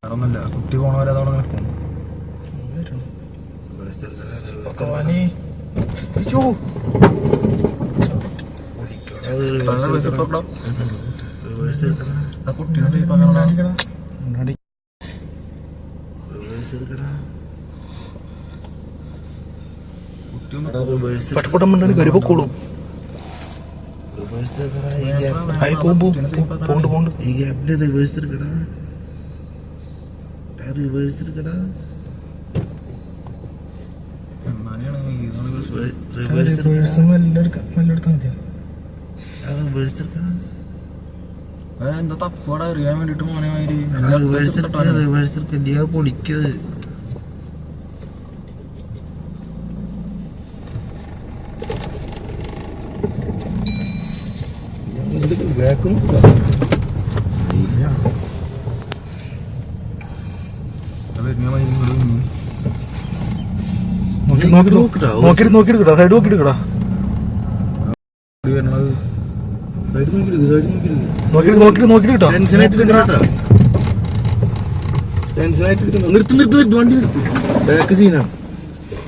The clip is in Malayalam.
വേറൊന്നുമില്ല, കുട്ടി പോണവരെ അതവിടെ നിൽക്കും. പട്ടപ്പട്ടം മണ്ടാണ് കരുപോക്കോളും. പോണ്ട് ഈ ഗ്യാപ്പില് റിവേഴ്സ് എടുക്കടാ, റിവേഴ്സ് എടുക്കടാ. എന്താ തപ്പോടെ അറിയാൻ വേണ്ടിട്ട് മോനെ മാതിരി റിവേഴ്സ് പൊടിക്കത്. നോക്കിയെടുക്കടാ, സൈഡ് നോക്കിയെടുക്കടാ, നോക്കിയെടുക്കട്ടോ. നിർത്ത് വണ്ടി നിർത്ത്. ബാക്ക് സീനാ.